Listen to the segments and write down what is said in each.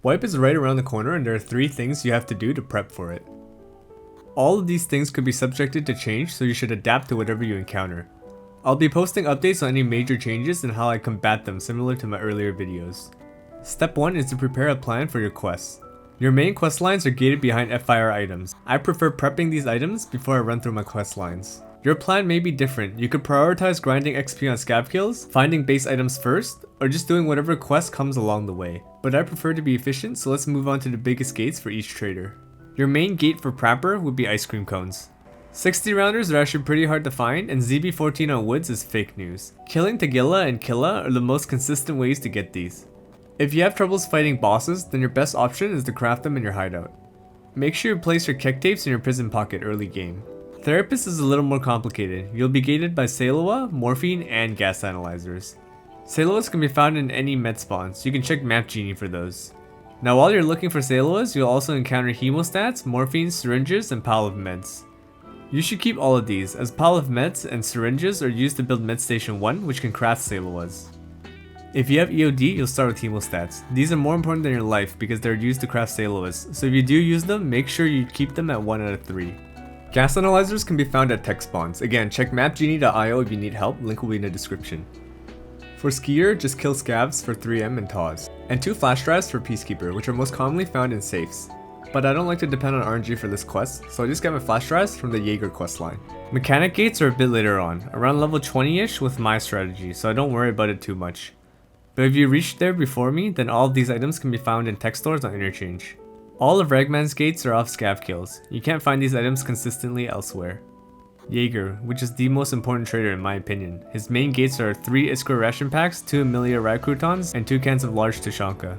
Wipe is right around the corner and there are 3 things you have to do to prep for it. All of these things could be subjected to change, so you should adapt to whatever you encounter. I'll be posting updates on any major changes and how I combat them, similar to my earlier videos. Step 1 is to prepare a plan for your quests. Your main quest lines are gated behind FIR items. I prefer prepping these items before I run through my quest lines. Your plan may be different. You could prioritize grinding XP on scav kills, finding base items first, or just doing whatever quest comes along the way. But I prefer to be efficient, so let's move on to the biggest gates for each trader. Your main gate for prepper would be ice cream cones. 60 rounders are actually pretty hard to find, and ZB14 on woods is fake news. Killing Tagilla and Killa are the most consistent ways to get these. If you have troubles fighting bosses, then your best option is to craft them in your hideout. Make sure you place your kek tapes in your prison pocket early game. Therapist is a little more complicated. You'll be gated by Salewa, morphine, and gas analyzers. Salewas can be found in any med spawns, so you can check Map Genie for those. Now while you're looking for Salewas, you'll also encounter hemostats, morphine, syringes, and pile of meds. You should keep all of these, as pile of meds and syringes are used to build Med Station 1, which can craft Salewas. If you have EOD, you'll start with hemostats. These are more important than your life because they're used to craft Salewas, so if you do use them, make sure you keep them at 1 out of 3. Gas analyzers can be found at tech spawns. Again, check mapgenie.io if you need help, link will be in the description. For Skier, just kill scavs for 3M and TAWs, and 2 flash drives for Peacekeeper, which are most commonly found in safes. But I don't like to depend on RNG for this quest, so I just get my flash drives from the Jaeger questline. Mechanic gates are a bit later on, around level 20ish with my strategy, so I don't worry about it too much. But if you reach there before me, then all of these items can be found in tech stores on Interchange. All of Ragman's gates are off scav kills. You can't find these items consistently elsewhere. Jaeger, which is the most important trader in my opinion. His main gates are 3 Iskra ration packs, 2 Amelia rag croutons, and 2 cans of large Tushanka.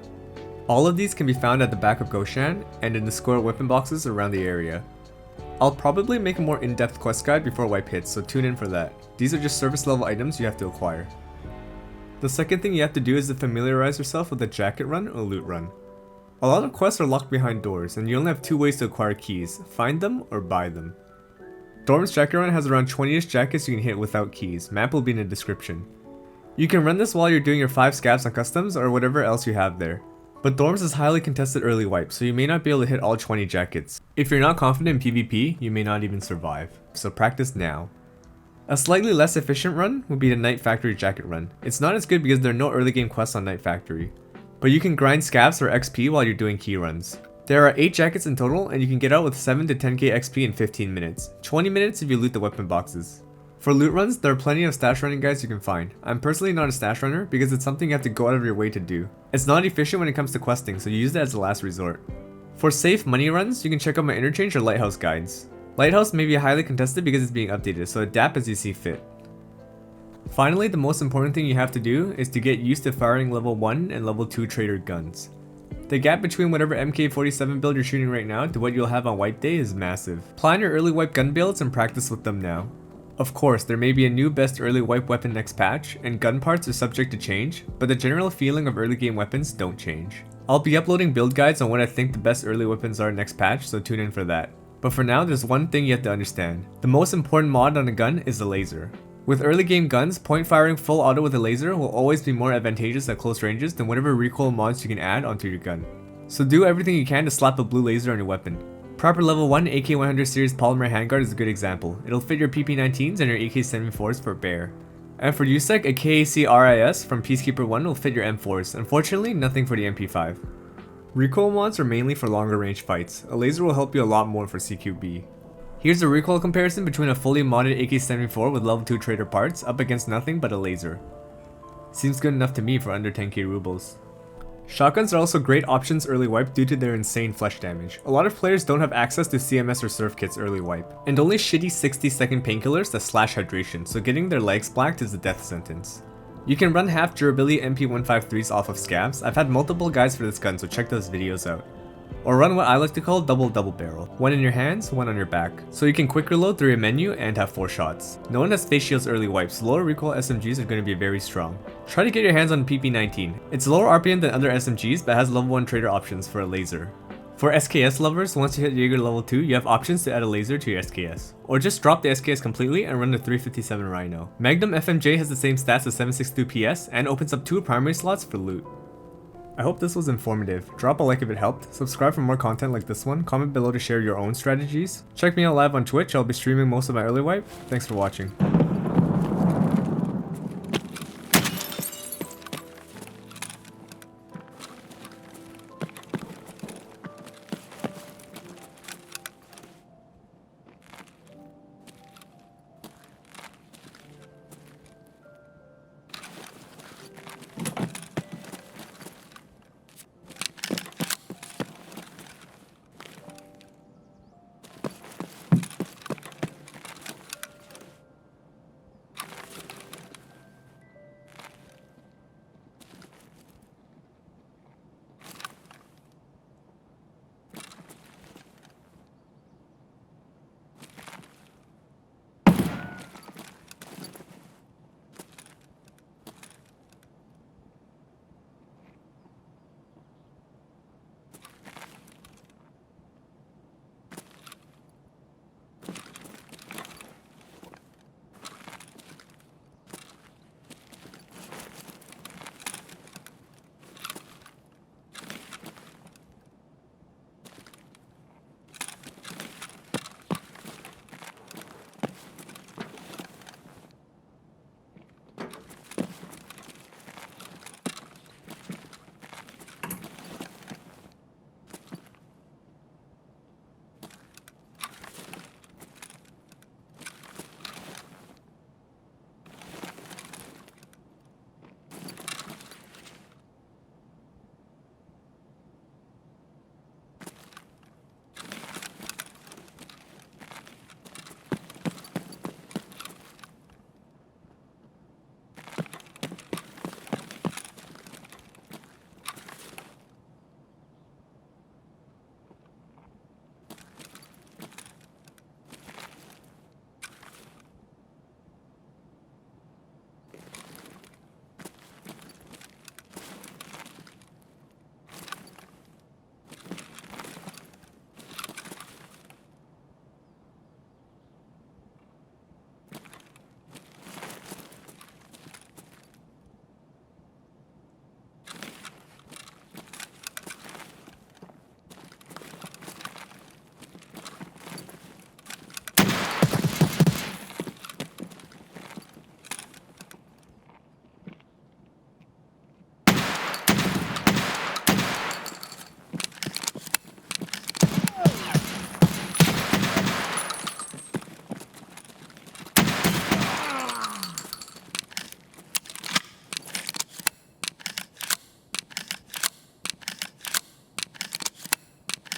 All of these can be found at the back of Goshan and in the square weapon boxes around the area. I'll probably make a more in-depth quest guide before wipe hits, so tune in for that. These are just service level items you have to acquire. The second thing you have to do is to familiarize yourself with a jacket run or loot run. A lot of quests are locked behind doors, and you only have 2 ways to acquire keys, find them or buy them. Dorm's jacket run has around 20ish jackets you can hit without keys, map will be in the description. You can run this while you're doing your 5 scavs on customs or whatever else you have there. But Dorms is highly contested early wipe, so you may not be able to hit all 20 jackets. If you're not confident in PvP, you may not even survive, so practice now. A slightly less efficient run would be the Night Factory jacket run. It's not as good because there are no early game quests on Night Factory, but you can grind scavs for XP while you're doing key runs. There are 8 jackets in total, and you can get out with 7 to 10k XP in 15 minutes, 20 minutes if you loot the weapon boxes. For loot runs, there are plenty of stash running guides you can find. I'm personally not a stash runner because it's something you have to go out of your way to do. It's not efficient when it comes to questing, so you use that as a last resort. For safe money runs, you can check out my Interchange or Lighthouse guides. Lighthouse may be highly contested because it's being updated, so adapt as you see fit. Finally, the most important thing you have to do is to get used to firing level 1 and level 2 trader guns. The gap between whatever MK47 build you're shooting right now to what you'll have on wipe day is massive. Plan your early wipe gun builds and practice with them now. Of course, there may be a new best early wipe weapon next patch, and gun parts are subject to change, but the general feeling of early game weapons don't change. I'll be uploading build guides on what I think the best early weapons are next patch, so tune in for that. But for now, there's one thing you have to understand. The most important mod on a gun is the laser. With early game guns, point firing full auto with a laser will always be more advantageous at close ranges than whatever recoil mods you can add onto your gun. So do everything you can to slap a blue laser on your weapon. Proper level 1 AK-100 series polymer handguard is a good example. It'll fit your PP-19s and your AK-74s for bear. And for USEC, a KAC RIS from Peacekeeper 1 will fit your M4s. Unfortunately, nothing for the MP5. Recoil mods are mainly for longer range fights. A laser will help you a lot more for CQB. Here's a recoil comparison between a fully modded AK-74 with level 2 trader parts up against nothing but a laser. Seems good enough to me for under 10k rubles. Shotguns are also great options early wipe due to their insane flesh damage. A lot of players don't have access to CMS or surf kits early wipe, and only shitty 60-second painkillers that slash hydration, so getting their legs blacked is a death sentence. You can run half durability MP153s off of scavs. I've had multiple guides for this gun, so check those videos out. Or run what I like to call double barrel. One in your hands, one on your back. So you can quick reload through your menu and have 4 shots. No one has face shields early wipes, lower recoil SMGs are going to be very strong. Try to get your hands on PP-19. It's lower RPM than other SMGs but has level 1 trader options for a laser. For SKS lovers, once you hit Jaeger level 2, you have options to add a laser to your SKS. Or just drop the SKS completely and run the 357 Rhino. Magnum FMJ has the same stats as 762 PS and opens up 2 primary slots for loot. I hope this was informative. Drop a like if it helped, subscribe for more content like this one, comment below to share your own strategies. Check me out live on Twitch, I'll be streaming most of my early wipe. Thanks for watching.